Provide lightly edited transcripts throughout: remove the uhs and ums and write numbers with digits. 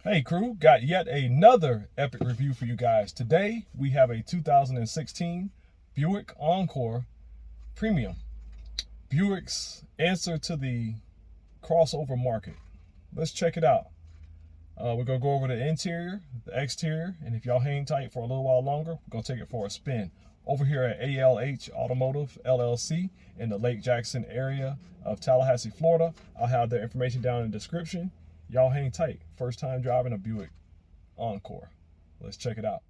Hey crew, got yet another epic review for you guys. Today we have a 2016 Buick Encore Premium. Buick's answer to the crossover market. Let's check it out. We're gonna go over the interior, the exterior, and if y'all hang tight for a little while longer, we're gonna take it for a spin. Over here at ALH Automotive LLC in the Lake Jackson area of Tallahassee, Florida. I'll have their information down in the description. Y'all hang tight. First time driving a Buick Encore. Let's check it out.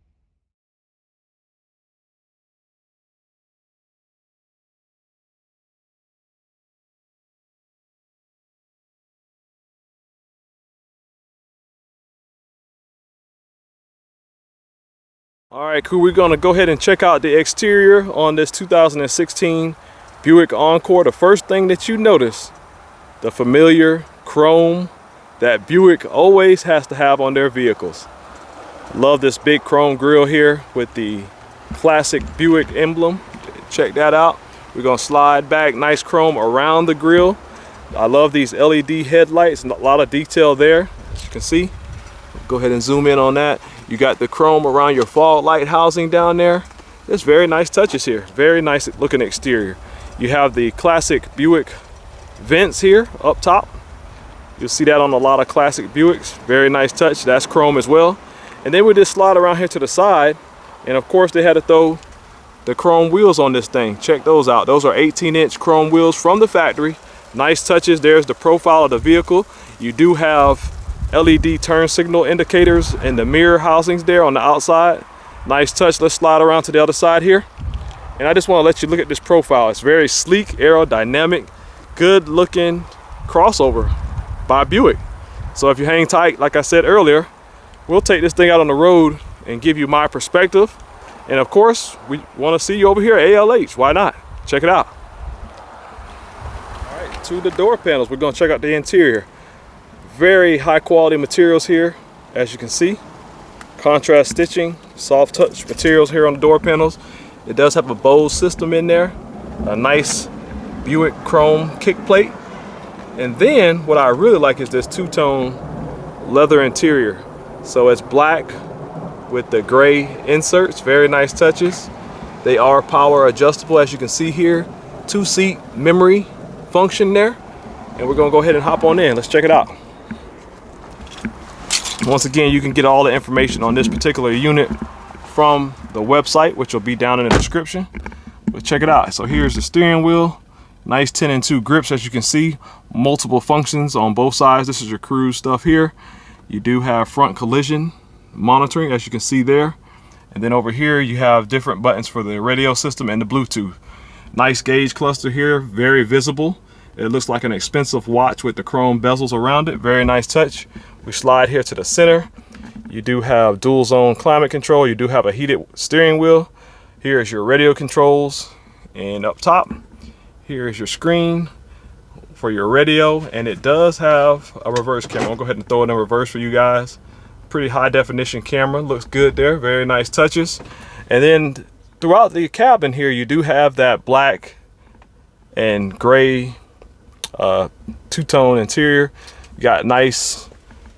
All right, cool. We're gonna go ahead and check out the exterior on this 2016 Buick Encore. The first thing that you notice, the familiar chrome that Buick always has to have on their vehicles. Love this big chrome grille here with the classic Buick emblem. Check that out. We're gonna slide back, nice chrome around the grille. I love these LED headlights and a lot of detail there, as you can see. Go ahead and zoom in on that. You got the chrome around your fog light housing down there. There's very nice touches here. Very nice looking exterior. You have the classic Buick vents here up top. You'll see that on a lot of classic Buicks. Very nice touch. That's chrome as well. And then we just slide around here to the side. And of course they had to throw the chrome wheels on this thing. Check those out. Those are 18-inch chrome wheels from the factory. Nice touches. There's the profile of the vehicle. You do have LED turn signal indicators and the mirror housings there on the outside. Nice touch. Let's slide around to the other side here. And I just want to let you look at this profile. It's very sleek, aerodynamic, good looking crossover by Buick. So if you hang tight, like I said earlier, we'll take this thing out on the road and give you my perspective. And of course, we want to see you over here at ALH. Why not? Check it out. All right, to the door panels, we're going to check out the interior. Very high quality materials here, as you can see. Contrast stitching, soft touch materials here on the door panels. It does have a Bose system in there, a nice Buick chrome kick plate. And then what I really like is this two-tone leather interior. So it's black with the gray inserts, very nice touches. They are power adjustable, as you can see here. 2-seat memory function there. And we're gonna go ahead and hop on in. Let's check it out. Once again, you can get all the information on this particular unit from the website, which will be down in the description. But check it out. So here's the steering wheel. Nice 10-2 grips, as you can see. Multiple functions on both sides. This is your cruise stuff here. You do have front collision monitoring, as you can see there. And then over here, you have different buttons for the radio system and the Bluetooth. Nice gauge cluster here, very visible. It looks like an expensive watch with the chrome bezels around it. Very nice touch. We slide here to the center. You do have dual zone climate control. You do have a heated steering wheel. Here is your radio controls. And up top, here is your screen for your radio. And it does have a reverse camera. I'll go ahead and throw it in reverse for you guys. Pretty high definition camera. Looks good there. Very nice touches. And then throughout the cabin here, you do have that black and gray two-tone interior. You got nice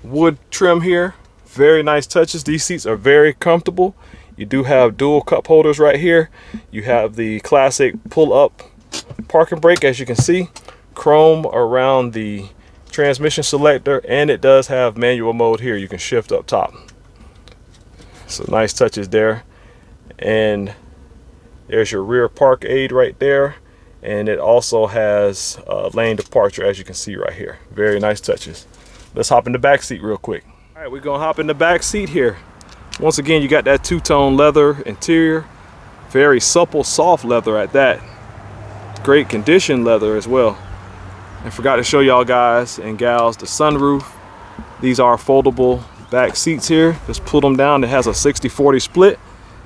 wood trim here. Very nice touches. These seats are very comfortable. You do have dual cup holders right here. You have the classic pull-up parking brake, as you can see. Chrome around the transmission selector, and it does have manual mode here. You can shift up top. So nice touches there. And there's your rear park aid right there. And it also has lane departure, as you can see right here. Very nice touches. Let's hop in the back seat real quick. All right, we're gonna hop in the back seat here. Once again, you got that two-tone leather interior. Very supple, soft leather at that. Great condition leather as well. I forgot to show y'all guys and gals the sunroof. These are foldable back seats here. Just pull them down. It has a 60-40 split,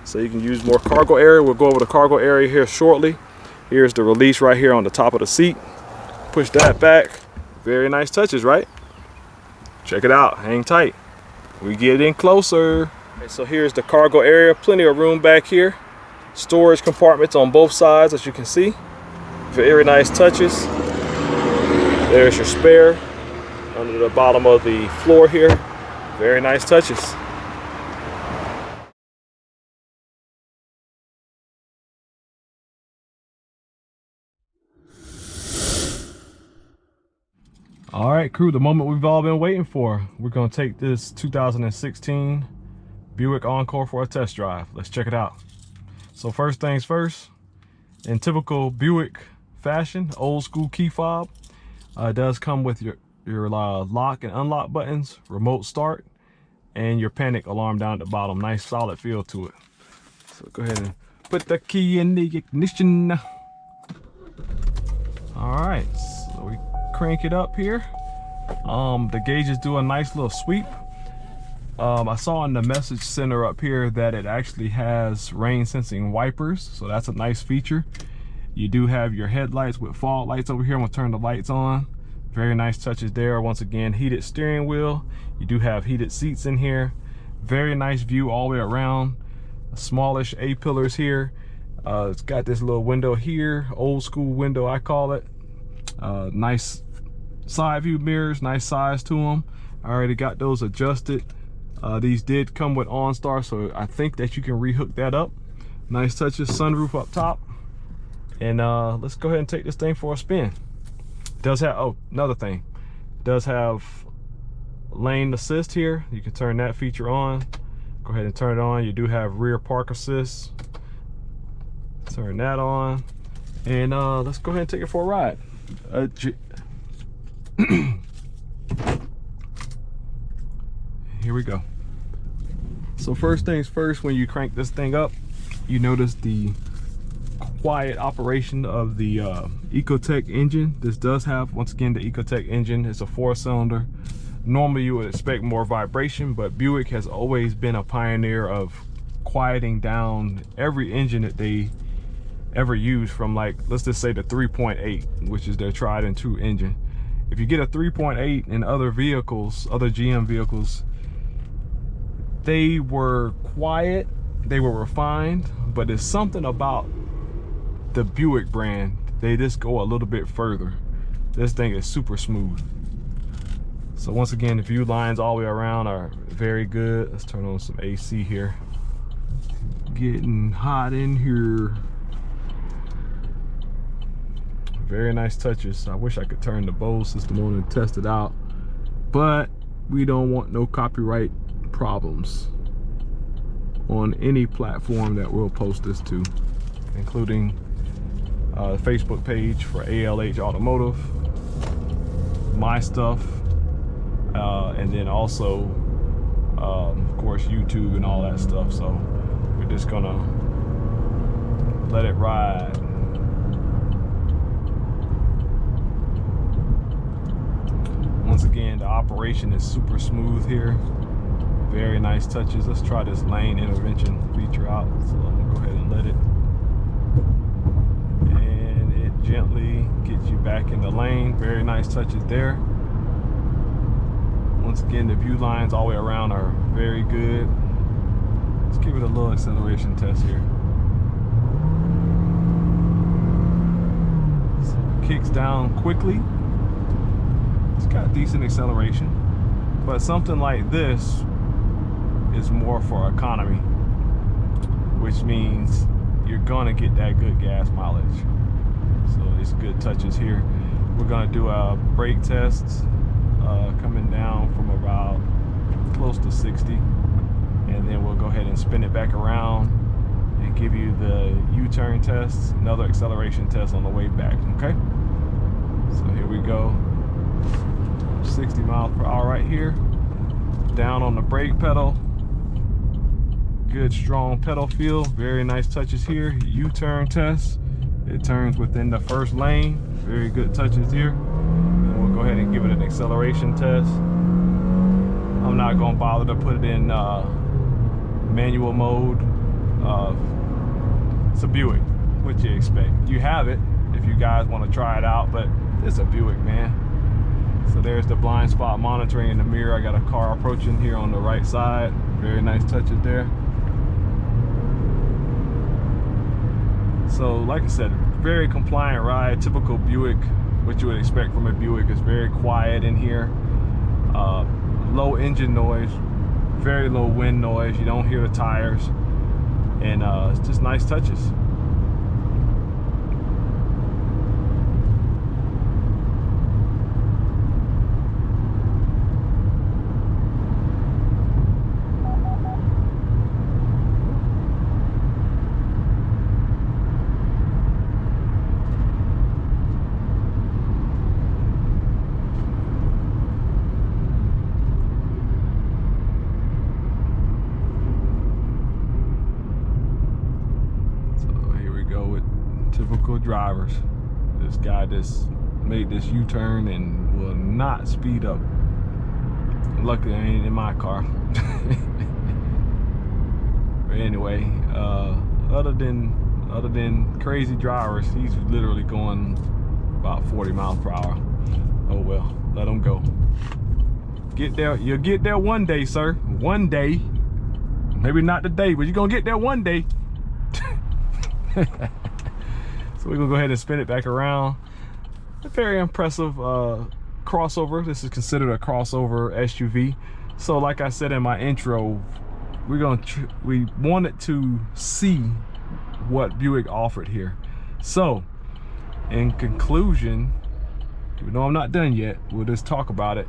so you can use more cargo area. We'll go over the cargo area here shortly. Here's the release right here on the top of the seat. Push that back. Very nice touches, right? Check it out. Hang tight. We get in closer. Okay, so here's the cargo area. Plenty of room back here. Storage compartments on both sides, as you can see. Very nice touches. There's your spare under the bottom of the floor here. Very nice touches. All right, crew, the moment we've all been waiting for. We're gonna take this 2016 Buick Encore for a test drive. Let's check it out. So first things first, in typical Buick fashion, old school key fob. It does come with your lock and unlock buttons, remote start, and your panic alarm down at the bottom. Nice solid feel to it. So go ahead and put the key in the ignition. All right, so we crank it up here. The gauges do a nice little sweep. I saw in the message center up here that it actually has rain sensing wipers, so that's a nice feature. You do have your headlights with fog lights over here. I'm gonna turn the lights on. Very nice touches there. Once again, heated steering wheel. You do have heated seats in here. Very nice view all the way around. Smallish A-pillars here. It's got this little window here, old school window I call it. Nice side view mirrors, nice size to them. I already got those adjusted. These did come with OnStar, so I think that you can rehook that up. Nice touches, sunroof up top. And let's go ahead and take this thing for a spin. Does have, oh, another thing, does have lane assist here. You can turn that feature on. Go ahead and turn it on. You do have rear park assist. Turn that on. And let's go ahead and take it for a ride. Here we go. So first things first, when you crank this thing up, you notice the quiet operation of the ecotec engine. This does have, once again, the ecotec engine. It's a 4-cylinder. Normally you would expect more vibration, but Buick has always been a pioneer of quieting down every engine that they ever used, from, like, let's just say the 3.8, which is their tried and true engine. If you get a 3.8 in other vehicles, other GM vehicles, they were quiet, they were refined, but there's something about the Buick brand, they just go a little bit further. This thing is super smooth. So once again, the view lines all the way around are very good. Let's turn on some AC here. Getting hot in here. Very nice touches. I wish I could turn the Bose system on and test it out, but we don't want no copyright problems on any platform that we'll post this to, including the Facebook page for ALH Automotive, my stuff, and then also of course YouTube and all that stuff. So we're just gonna let it ride. Once again, the operation is super smooth here. Very nice touches. Let's try this lane intervention feature out. So I'm gonna go ahead and let it. And it gently gets you back in the lane. Very nice touches there. Once again, the view lines all the way around are very good. Let's give it a little acceleration test here. So it kicks down quickly. It's got decent acceleration, but something like this is more for economy, which means you're gonna get that good gas mileage. So it's good touches here. We're gonna do a brake test coming down from about close to 60, and then we'll go ahead and spin it back around and give you the U-turn test, another acceleration test on the way back. Okay, so here we go. 60 miles per hour right here. Down on the brake pedal. Good strong pedal feel. Very nice touches here. U-turn test. It turns within the first lane. Very good touches here. And we'll go ahead and give it an acceleration test. I'm not going to bother to put it in manual mode. It's a Buick. What you expect? You have it if you guys want to try it out, but it's a Buick, man. So there's the blind spot monitoring in the mirror. I got a car approaching here on the right side. Very nice touches there. So like I said, very compliant ride, typical Buick, what you would expect from a Buick. Is very quiet in here. low engine noise, very low wind noise. You don't hear the tires, and it's just nice touches. Typical drivers. This guy just made this U-turn and will not speed up. Luckily, I ain't in my car. But anyway, other than crazy drivers, he's literally going about 40 miles per hour. Oh well, let him go. Get there. You'll get there one day, sir. One day. Maybe not today, but you're gonna get there one day. So we're gonna go ahead and spin it back around. A very impressive crossover. This is considered a crossover SUV. So like I said in my intro, we wanted to see what Buick offered here. So in conclusion, even though I'm not done yet, we'll just talk about it.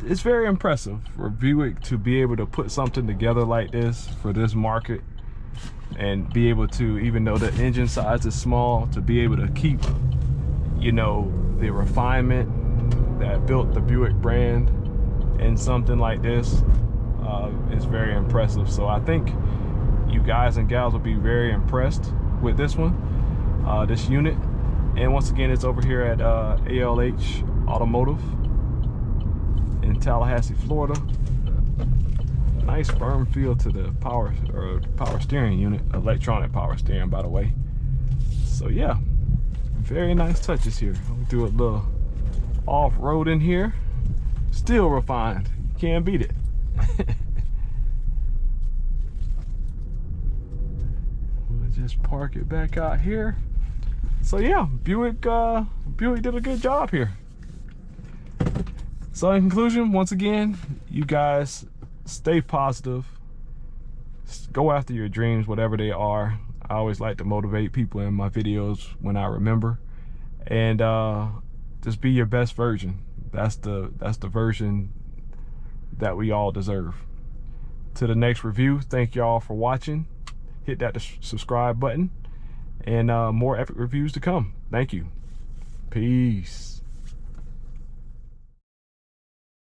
It's very impressive for Buick to be able to put something together like this for this market, and be able to, even though the engine size is small, to be able to keep, you know, the refinement that built the Buick brand in something like this is very impressive. So I think you guys and gals will be very impressed with this one, this unit. And once again, it's over here at ALH Automotive in Tallahassee, Florida. Nice firm feel to the power steering unit, electronic power steering, by the way. So yeah, very nice touches here. We'll do a little off-road in here. Still refined. You can't beat it. We'll just park it back out here. So yeah, Buick did a good job here. So in conclusion, once again, you guys stay positive, go after your dreams, whatever they are. I always like to motivate people in my videos when I remember, and just be your best version. That's the version that we all deserve. To the next review, thank y'all for watching. Hit that subscribe button, and more epic reviews to come. Thank you. Peace.